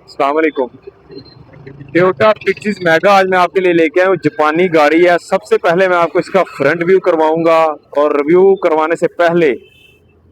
अस्सलाम वालेकुम। Toyota Pixis mega आज मैं आपके लिए लेके आया हूँ। जापानी गाड़ी है। सबसे पहले मैं आपको इसका फ्रंट व्यू करवाऊंगा और रिव्यू करवाने से पहले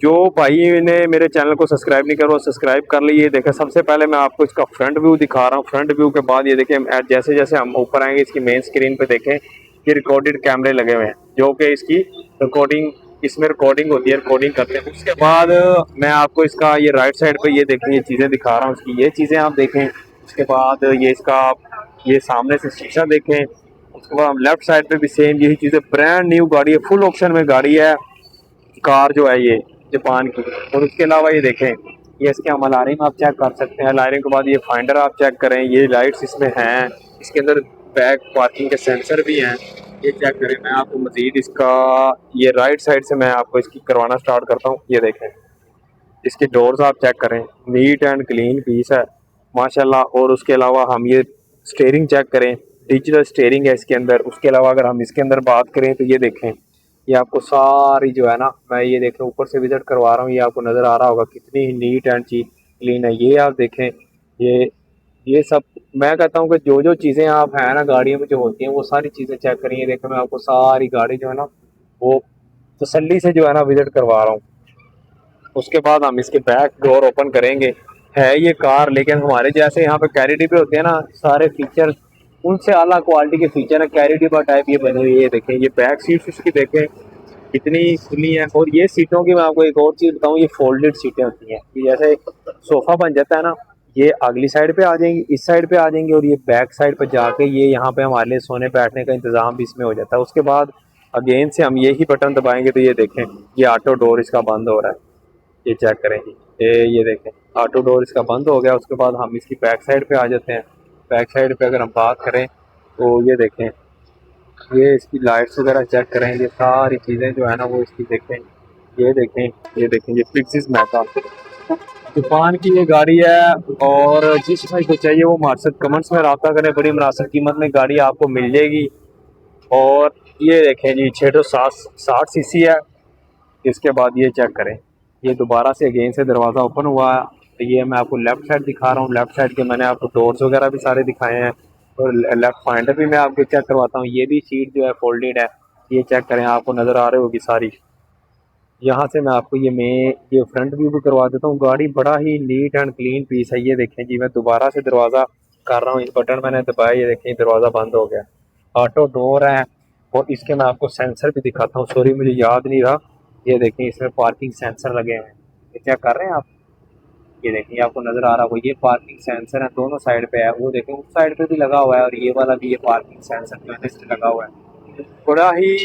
जो भाई ने मेरे चैनल को सब्सक्राइब नहीं करा वो सब्सक्राइब कर लीजिए। देखें, सबसे पहले मैं आपको इसका फ्रंट व्यू दिखा रहा हूँ। फ्रंट व्यू के बाद ये देखें, जैसे जैसे हम ऊपर आएंगे इसकी मेन स्क्रीन पे देखें कि रिकॉर्डेड कैमरे लगे हुए हैं जो कि इसकी रिकॉर्डिंग इसमें रिकॉर्डिंग होती है, रिकॉर्डिंग करते हैं। उसके बाद मैं आपको इसका ये राइट साइड पे ये देखें, ये चीज़ें दिखा रहा हूँ इसकी, ये चीज़ें आप देखें। उसके बाद ये इसका ये सामने से शीशा देखें। उसके बाद हम लेफ्ट साइड पे भी सेम यही चीज़ें, ब्रांड न्यू गाड़ी है, फुल ऑप्शन में गाड़ी है कार जो है ये जापान की। और उसके अलावा ये देखें, ये इसके हम अलार्म आप चेक कर सकते हैं। अलार्म के बाद ये फाइंडर आप चेक करें, ये लाइट्स इसमें हैं। इसके अंदर बैक पार्किंग के सेंसर भी हैं, ये चेक करें। मैं आपको मजीद इसका ये राइट साइड से मैं आपको इसकी करवाना स्टार्ट करता हूँ। ये देखें, इसके डोर्स आप चेक करें, नीट एंड क्लीन पीस है माशाल्लाह। और उसके अलावा हम ये स्टेयरिंग चेक करें, डिजिटल स्टेयरिंग है इसके अंदर। उसके अलावा अगर हम इसके अंदर बात करें तो ये देखें, ये आपको सारी जो है ना, मैं ये देखें ऊपर से विजिट करवा रहा हूँ, ये आपको नज़र आ रहा होगा कितनी नीट एंड चीज क्लीन है। ये आप देखें, ये सब मैं कहता हूँ कि जो जो चीज़ें आप हैं ना गाड़ियों में जो होती हैं वो सारी चीज़ें चेक करें। ये देखें, मैं आपको सारी गाड़ी जो है ना वो तसल्ली से जो है ना विजिट करवा रहा हूँ। उसके बाद हम इसके बैक डोर ओपन करेंगे। है ये कार, लेकिन हमारे जैसे यहाँ पे कैरी डिब्बे होते हैं ना, सारे फीचर उनसे अला क्वालिटी के फीचर है। कैरी डिब्बा टाइप ये बनी हुई है। देखें, ये बैक सीट्स इसकी देखें कितनी खुली है। और ये सीटों की मैं आपको एक और चीज़ बताऊँ, ये फोल्डेड सीटें होती हैं कि जैसे सोफ़ा बन जाता है ना, ये अगली साइड पे आ जाएंगी, इस साइड पे आ जाएंगी और ये बैक साइड पे जाके ये यहाँ पे हमारे लिए सोने बैठने का इंतज़ाम भी इसमें हो जाता है। उसके बाद अगेन से हम यही बटन दबाएंगे तो ये देखें, ये ऑटो डोर इसका बंद हो रहा है। ये चेक करें जी, ये देखें ऑटो डोर इसका बंद हो गया। उसके बाद हम इसकी बैक साइड पे आ जाते हैं। बैक साइड पे अगर हम बात करें तो ये देखें, ये इसकी लाइट्स वगैरह चेक करें, ये सारी चीज़ें जो है ना वो इसकी देखें। ये देखें, ये देखें, ये पिक्सिस मैका जापान की ये गाड़ी है। और जिस भाई को चाहिए वो हमारे साथ कमेंट्स में रब्ता करें, बड़ी मुनासिब कीमत में गाड़ी आपको मिल जाएगी। और ये देखें जी, 660 सीसी है। इसके बाद ये चेक करें, ये दोबारा से अगेन से दरवाज़ा ओपन हुआ है। तो ये मैं आपको लेफ़्ट साइड दिखा रहा हूँ। लेफ़्ट साइड के मैंने आपको डोर्स वगैरह भी सारे दिखाए हैं और लेफ़्ट फाइंडर भी मैं आपको चेक करवाता हूँ। ये भी सीट जो है फोल्डेड है, ये चेक करें, आपको नज़र आ रही होगी सारी। यहाँ से मैं आपको ये फ्रंट व्यू भी करवा देता हूँ। गाड़ी बड़ा ही नीट एंड क्लीन पीस है। ये देखें जी, मैं दोबारा से दरवाज़ा कर रहा हूँ, इस बटन मैंने दबाया, ये देखें दरवाज़ा बंद हो गया। ऑटो डोर है। और इसके मैं आपको सेंसर भी दिखाता हूँ, सॉरी मुझे याद नहीं रहा। ये देखें, इसमें पार्किंग सेंसर लगे हैं। ये चेक कर रहे हैं आप, ये देखें आपको नज़र आ रहा होगा, ये पार्किंग सेंसर है, दोनों साइड पे है। वो देखें उस साइड पे भी लगा हुआ है और ये वाला भी, ये पार्किंग सेंसर जो है इस पे लगा हुआ है। बड़ा ही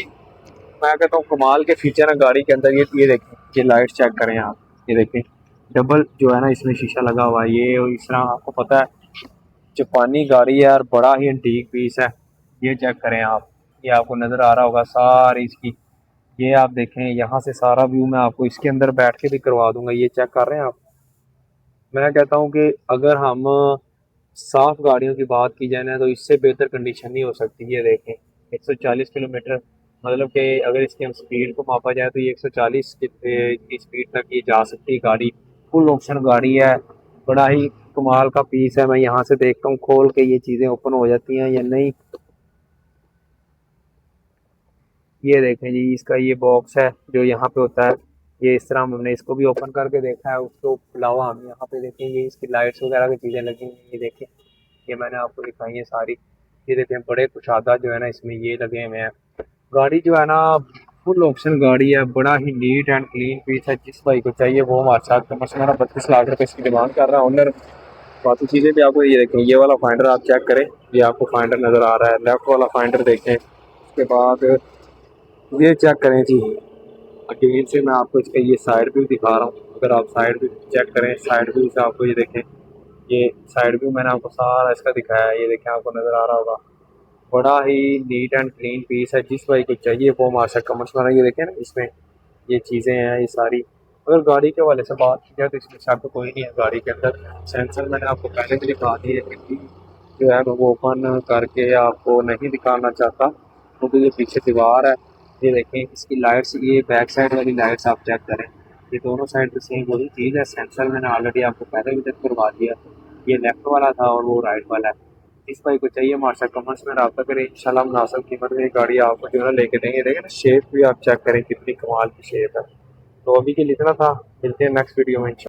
मैं कहता हूँ कमाल के फीचर है गाड़ी के अंदर। ये देखें, ये लाइट चेक करें आप, ये देखें डबल जो है ना इसमें शीशा लगा हुआ है। ये इस तरह आपको पता है जापानी गाड़ी है यार, बड़ा ही एंटीक पीस है। ये चेक करें आप, ये आपको नज़र आ रहा होगा सारी इसकी। ये आप देखें, यहाँ से सारा व्यू मैं आपको इसके अंदर बैठ के भी करवा दूंगा। ये चेक कर रहे हैं आप। मैं कहता हूँ कि अगर हम साफ गाड़ियों की बात की जाए ना तो इससे बेहतर कंडीशन नहीं हो सकती। ये देखें 140 किलोमीटर, मतलब कि अगर इसकी हम स्पीड को मापा जाए तो ये 140 की स्पीड तक ये जा सकती है गाड़ी। फुल ऑप्शन गाड़ी है, बड़ा ही कमाल का पीस है। मैं यहाँ से देखता हूँ खोल के ये चीज़ें ओपन हो जाती हैं या नहीं। ये देखें जी, इसका ये बॉक्स है जो यहाँ पे होता है, ये इस तरह हमने इसको भी ओपन करके देखा है। उसके अलावा हम यहाँ पे देखें, ये इसकी लाइट्स वगैरह की चीज़ें लगी हुई हैं। ये देखें, ये मैंने आपको दिखाई है सारी। ये देखें बड़े कुशादा जो है ना इसमें ये लगे हुए हैं। गाड़ी जो है ना फुल ऑप्शन गाड़ी है, बड़ा ही नीट एंड क्लीन पीस है। जिस भाई को चाहिए वो हमारे साथ कमर्स मेरा 32 लाख रुपए इसकी डिमांड कर रहा है ऑनर। बाकी चीज़ें भी आपको ये देखें, ये वाला फाइंडर आप चेक करें, ये आपको फाइंडर नज़र आ रहा है। लेफ्ट वाला फाइंडर देखें। उसके बाद ये चेक करें जी, अगेन से मैं आपको इसका ये साइड व्यू दिखा रहा हूँ। अगर आप साइड व्यू चेक करें, साइड व्यू से आपको ये देखें, ये साइड व्यू मैंने आपको सारा इसका दिखाया है। ये देखें, आपको नज़र आ रहा होगा, बड़ा ही नीट एंड क्लीन पीस है। जिस भाई को चाहिए वो हमारे साथ कमर्स में, ये देखें ना इसमें ये चीज़ें हैं ये सारी। अगर गाड़ी के वाले से बात की जाए तो इसमें शक कोई नहीं है। गाड़ी के अंदर सेंसर मैंने आपको पहले भी दिखा दिए, लेकिन जो है वो ओपन करके आपको नहीं दिखाना चाहता क्योंकि ये पीछे दीवार है। ये देखें इसकी लाइट्स, ये बैक साइड वाली लाइट्स आप चेक करें, ये दोनों साइड पे सेम वही चीज़ है। सेंसर मैंने ऑलरेडी आपको पहले भी तक करवा दिया। ये लेफ्ट वाला था और वो राइट वाला है। इस भाई को चाहिए हमारे साथ कमेंट्स में रब्ता करें, इंशाल्लाह मुनासिब कीमत में ये गाड़ी आपको जो है ना लेके देंगे। देखें ना शेप भी आप चेक करें कितनी कमाल की शेप है। तो अभी के लिए इतना था, मिलते हैं नेक्स्ट वीडियो में इंशाल्लाह।